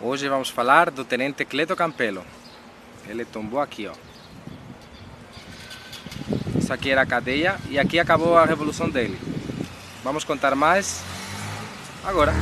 Hoje vamos falar do Tenente Cleto Campelo. Ele tombou aqui, ó. Isso aqui era a cadeia e aqui acabou a revolução dele. Vamos contar mais agora.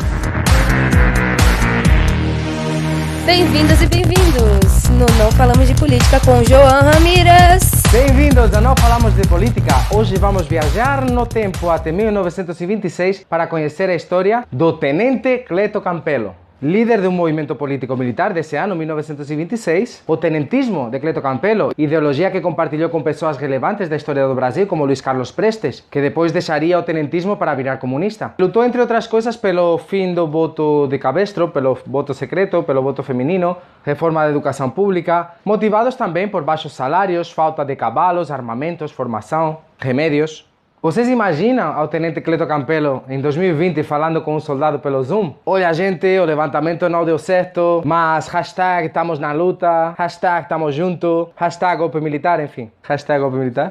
Bem-vindas e bem-vindos no Não Falamos de Política com João Ramírez. Bem-vindos a Não Falamos de Política. Hoje vamos viajar no tempo até 1926 para conhecer a história do Tenente Cleto Campelo. Líder de um movimento político-militar desse ano, 1926, o tenentismo de Cleto Campelo, ideologia que compartilhou com pessoas relevantes da história do Brasil, como Luiz Carlos Prestes, que depois deixaria o tenentismo para virar comunista. Lutou, entre outras coisas, pelo fim do voto de cabestro, pelo voto secreto, pelo voto feminino, reforma da educação pública, motivados também por baixos salários, falta de cavalos, armamentos, formação, remédios. Vocês imaginam ao Tenente Cleto Campelo em 2020 falando com um soldado pelo Zoom? Olha, gente, o levantamento não deu certo, mas hashtag estamos na luta, hashtag estamos juntos, hashtag golpe militar, enfim. Hashtag golpe militar?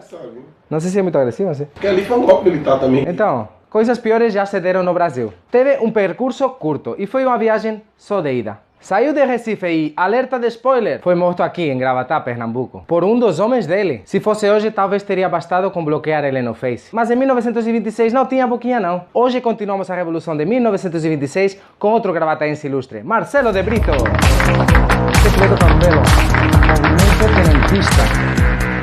Não sei se é muito agressivo, assim. Porque ali foi um golpe militar também. Então, coisas piores já se deram no Brasil. Teve um percurso curto e foi uma viagem só de ida. Saiu de Recife e, alerta de spoiler, foi morto aqui em Gravatá, Pernambuco, por um dos homens dele. Se fosse hoje, talvez teria bastado com bloquear ele no Face. Mas em 1926 não tinha boquinha não. Hoje continuamos a revolução de 1926 com outro gravataense ilustre, Marcelo de Brito. Cleto Campelo, movimento tenentista.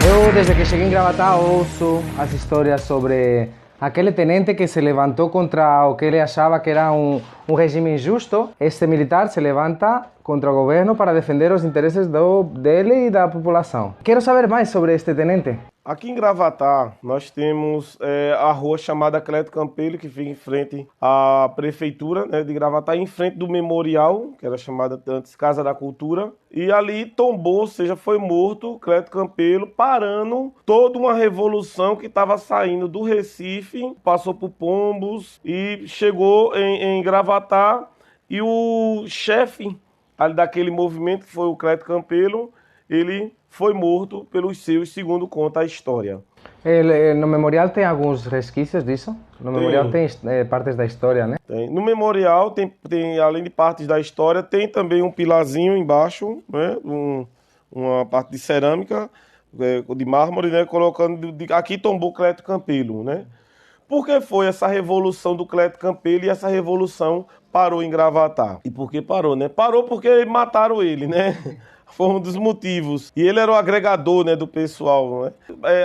Eu, desde que cheguei em Gravatá, ouço as histórias sobre aquele tenente que se levantou contra o que ele achava que era um regime injusto. Este militar se levanta contra o governo para defender os interesses dele e da população. Quero saber mais sobre este tenente. Aqui em Gravatá, nós temos a rua chamada Cleto Campelo, que fica em frente à prefeitura, né, de Gravatá, em frente do memorial, que era chamada antes Casa da Cultura. E ali tombou, ou seja, foi morto Cleto Campelo, parando toda uma revolução que estava saindo do Recife, passou por Pombos e chegou em Gravatá. E o chefe ali daquele movimento, que foi o Cleto Campelo, ele foi morto pelos seus, segundo conta a história. No memorial tem alguns resquícios disso? No memorial tem partes da história, né? Tem. No memorial, tem, além de partes da história, tem também um pilarzinho embaixo, né? Uma parte de cerâmica, de mármore, né? Colocando, aqui tombou Cleto Campelo, né? Por que foi essa revolução do Cleto Campelo e essa revolução parou em Gravatá? E por que parou, né? Parou porque mataram ele, né? Foi um dos motivos. E ele era o agregador, né, do pessoal, né?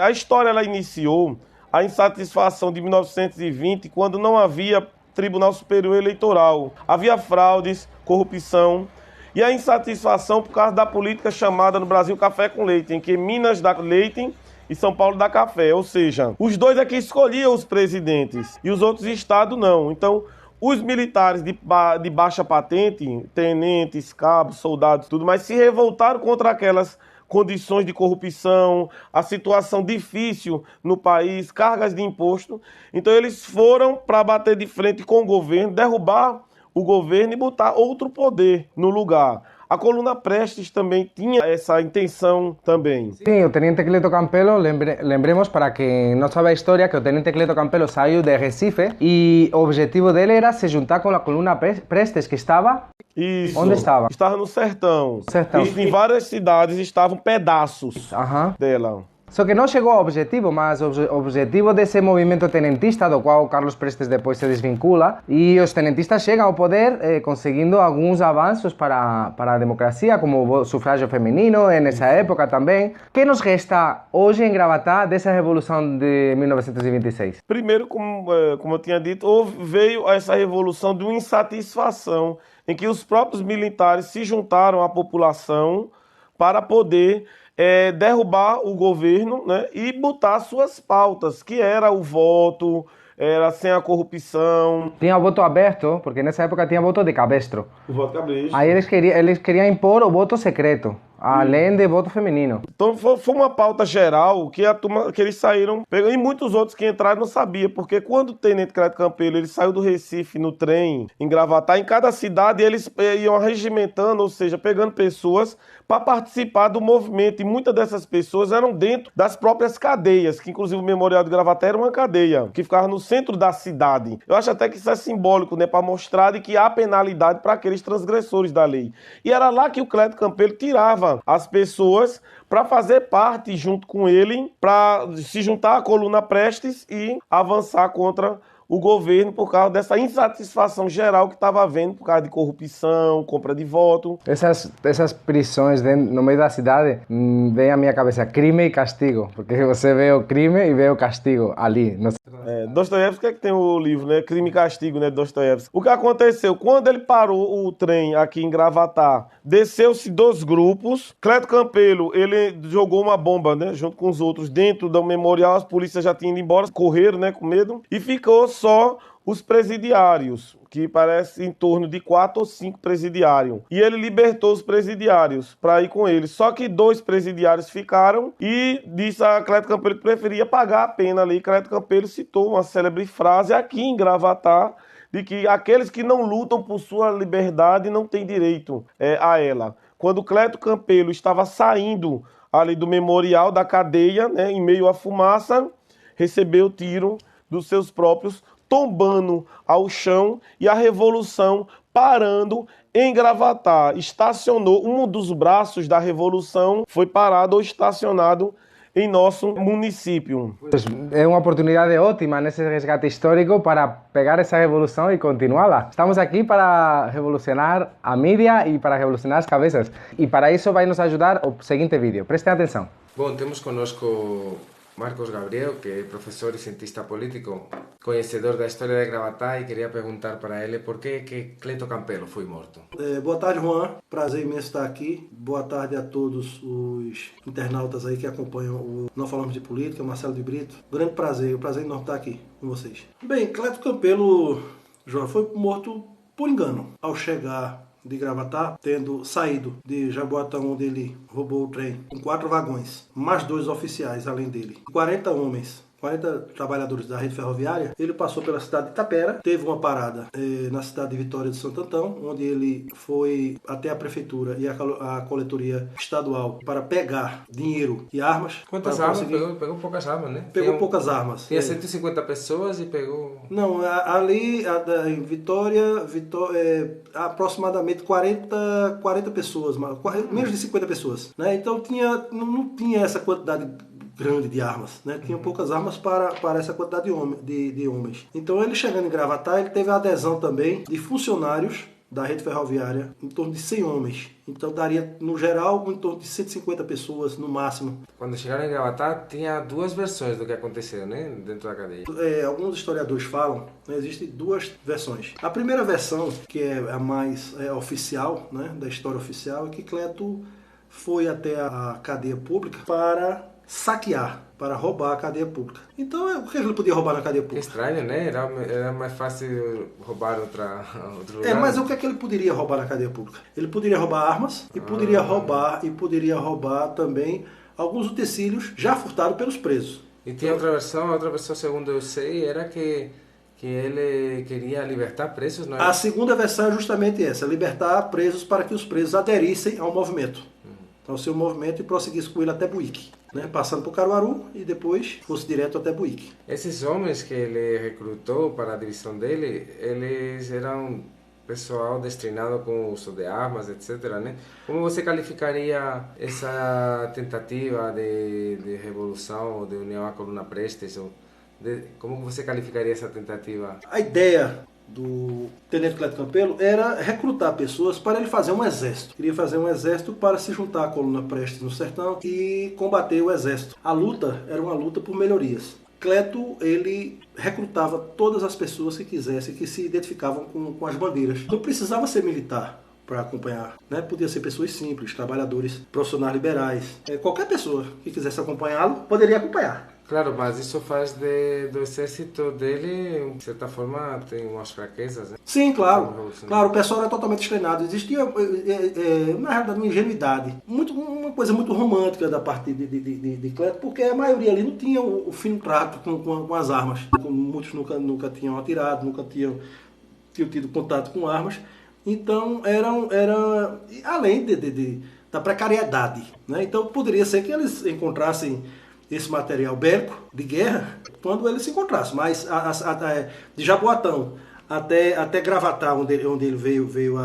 A história ela iniciou a insatisfação de 1920, quando não havia Tribunal Superior Eleitoral. Havia fraudes, corrupção e a insatisfação por causa da política chamada no Brasil Café com Leite, em que Minas dá leite e São Paulo dá café. Ou seja, os dois aqui escolhiam os presidentes e os outros estados não. Então, os militares de baixa patente, tenentes, cabos, soldados, tudo mais, se revoltaram contra aquelas condições de corrupção, a situação difícil no país, cargas de imposto. Então eles foram para bater de frente com o governo, derrubar o governo e botar outro poder no lugar. A coluna Prestes também tinha essa intenção também. Sim, o Tenente Cleto Campelo, lembremos para quem não sabe a história, que o Tenente Cleto Campelo saiu de Recife e o objetivo dele era se juntar com a coluna Prestes, que estava... Isso. Onde estava? Estava no sertão. Sertão. E em várias cidades estavam pedaços dela. Só que não chegou ao objetivo, mas o objetivo desse movimento tenentista, do qual Carlos Prestes depois se desvincula, e os tenentistas chegam ao poder conseguindo alguns avanços para a democracia, como o sufrágio feminino, nessa época também. O que nos resta hoje em Gravatá dessa revolução de 1926? Primeiro, como eu tinha dito, veio essa revolução de uma insatisfação, em que os próprios militares se juntaram à população para poder derrubar o governo, né, e botar suas pautas, que era o voto, era sem a corrupção. Tinha o voto aberto, porque nessa época tinha voto de cabestro. O voto cabestro. Aí eles queriam impor o voto secreto. além de voto feminino. Então foi uma pauta geral que a turma, que eles saíram, e muitos outros que entraram não sabia, porque quando o Tenente Cleto Campelo ele saiu do Recife no trem, em Gravatá, em cada cidade eles iam regimentando, ou seja, pegando pessoas para participar do movimento, e muitas dessas pessoas eram dentro das próprias cadeias, que inclusive o Memorial de Gravatá era uma cadeia, que ficava no centro da cidade. Eu acho até que isso é simbólico, né, para mostrar de que há penalidade para aqueles transgressores da lei. E era lá que o Cleto Campelo tirava as pessoas para fazer parte junto com ele, para se juntar à coluna Prestes e avançar contra o governo por causa dessa insatisfação geral que estava havendo por causa de corrupção, compra de voto. Essas prisões no meio da cidade, vem à minha cabeça crime e castigo, porque você vê o crime e vê o castigo ali. Dostoiévski é que tem o livro, né? Crime e Castigo, né? Dostoiévski. O que aconteceu? Quando ele parou o trem aqui em Gravatá, desceu-se 2 grupos. Cleto Campelo, ele jogou uma bomba, né? Junto com os outros dentro do memorial. As polícias já tinham ido embora, correram, né? Com medo. E ficou só os presidiários, que parece em torno de 4 ou 5 presidiários. E ele libertou os presidiários para ir com ele. Só que 2 presidiários ficaram e disse a Cleto Campelo que preferia pagar a pena ali. Cleto Campelo citou uma célebre frase aqui em Gravatá, de que aqueles que não lutam por sua liberdade não têm direito a ela. Quando Cleto Campelo estava saindo ali do memorial da cadeia, né, em meio à fumaça, recebeu tiro dos seus próprios, tombando ao chão, e a revolução parando em Gravatá. Estacionou, um dos braços da revolução foi parado ou estacionado em nosso município. É uma oportunidade ótima nesse resgate histórico para pegar essa revolução e continuá-la. Estamos aqui para revolucionar a mídia e para revolucionar as cabeças. E para isso vai nos ajudar o seguinte vídeo. Prestem atenção. Bom, temos conosco Marcos Gabriel, que é professor e cientista político, conhecedor da história de Gravatá, e queria perguntar para ele por que Cleto Campelo foi morto. Boa tarde, Juan. Prazer imenso estar aqui. Boa tarde a todos os internautas aí que acompanham o Não Falamos de Política, Marcelo de Brito. Grande prazer, um prazer enorme estar aqui com vocês. Bem, Cleto Campelo, João, foi morto por engano ao chegar de Gravatá, tendo saído de Jaboatão, onde ele roubou o trem, com 4 vagões, mais 2 oficiais além dele, 40 homens, 40 trabalhadores da rede ferroviária. Ele passou pela cidade de Itapera, teve uma parada na cidade de Vitória de Santo Antão, onde ele foi até a prefeitura e a coletoria estadual para pegar dinheiro e armas. Quantas armas? Pegou poucas armas, né? Pegou poucas armas. Tinha 150 pessoas e pegou... Não, ali em Vitória, aproximadamente 40 pessoas, menos de 50 pessoas, né? Então não tinha essa quantidade grande de armas, né? Tinha poucas armas para essa quantidade de homens. Então ele chegando em Gravatá, ele teve a adesão também de funcionários da rede ferroviária, em torno de 100 homens. Então daria, no geral, em torno de 150 pessoas no máximo. Quando chegaram em Gravatá, tinha 2 versões do que aconteceu, né? Dentro da cadeia. Alguns historiadores falam, né, existem 2 versões. A primeira versão, que é a mais oficial, né, da história oficial, é que Cleto foi até a cadeia pública para saquear, para roubar a cadeia pública. Então, o que ele podia roubar na cadeia pública? Estranho, né? Era mais fácil roubar outro lugar. Mas o que é que ele poderia roubar na cadeia pública? Ele poderia roubar armas e poderia roubar também alguns utensílios já furtados pelos presos. E tinha outra versão, segundo eu sei, era que ele queria libertar presos, não é? A segunda versão é justamente essa, libertar presos para que os presos aderissem ao movimento. Ao seu movimento, e prosseguisse com ele até Buíque, né? Passando por Caruaru e depois fosse direto até Buíque. Esses homens que ele recrutou para a divisão dele, eles eram pessoal destinado com o uso de armas, etc., né? Como você qualificaria essa tentativa de revolução, de união à coluna Prestes? Como você qualificaria essa tentativa? A ideia do Tenente Cleto Campelo era recrutar pessoas para ele fazer um exército. Queria fazer um exército para se juntar à coluna Prestes no sertão e combater o exército. A luta era uma luta por melhorias. Cleto, ele recrutava todas as pessoas que quisessem, que se identificavam com as bandeiras. Não precisava ser militar para acompanhar, né? Podia ser pessoas simples, trabalhadores, profissionais liberais. Qualquer pessoa que quisesse acompanhá-lo, poderia acompanhar. Claro, mas isso faz do exército dele, de certa forma, tem umas fraquezas, né? Sim, claro. Claro, o pessoal era totalmente treinado. Existia, na realidade, uma ingenuidade. Uma coisa muito romântica da parte de Cleto, porque a maioria ali não tinha o fino trato com as armas. Muitos nunca tinham atirado, nunca tinham tido contato com armas. Então, era além da precariedade, né? Então, poderia ser que eles encontrassem esse material bélico de guerra quando eles se encontrassem. Mas de Jaboatão até Gravatá, onde ele veio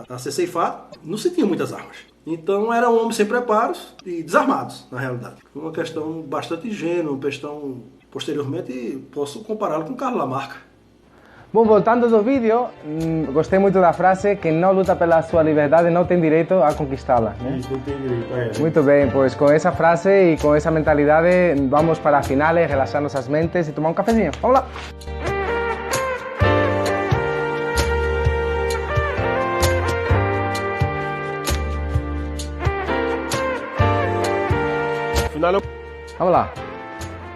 a ser ceifado, não se tinha muitas armas. Então eram homens sem preparos e desarmados, na realidade. Uma questão bastante ingênua, uma questão, posteriormente, posso compará-lo com Carlos Lamarca. Bom, voltando do vídeo, gostei muito da frase: quem não luta pela sua liberdade não tem direito a conquistá-la. Né? Isso, não tem direito. Muito bem, pois com essa frase e com essa mentalidade vamos para a finale, relaxar nossas mentes e tomar um cafezinho. Vamos lá! Vamos lá.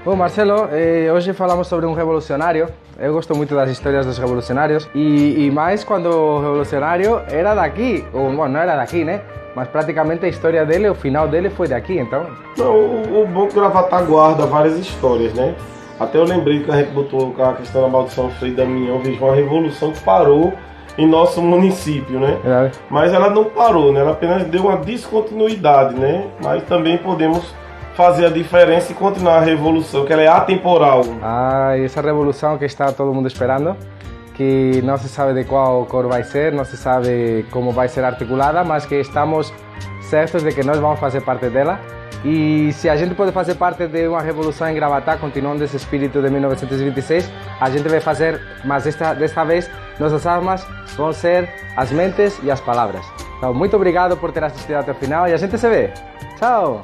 Bom, Marcelo, hoje falamos sobre um revolucionário. Eu gosto muito das histórias dos revolucionários e mais quando o revolucionário era daqui, ou bom, não era daqui, né? Mas praticamente a história dele, o final dele foi daqui, então... Não, o bom que Gravatá guarda várias histórias, né? Até eu lembrei que a gente botou a questão da maldição do Frei Damião, veja, uma revolução que parou em nosso município, né? É. Mas ela não parou, né? Ela apenas deu uma descontinuidade, né? Mas também podemos fazer a diferença e continuar a revolução, que ela é atemporal. Ah, e essa revolução que está todo mundo esperando, que não se sabe de qual cor vai ser, não se sabe como vai ser articulada, mas que estamos certos de que nós vamos fazer parte dela. E se a gente pode fazer parte de uma revolução em Gravatá, continuando esse espírito de 1926, a gente vai fazer, mas desta vez, nossas armas vão ser as mentes e as palavras. Então, muito obrigado por ter assistido até o final e a gente se vê. Tchau!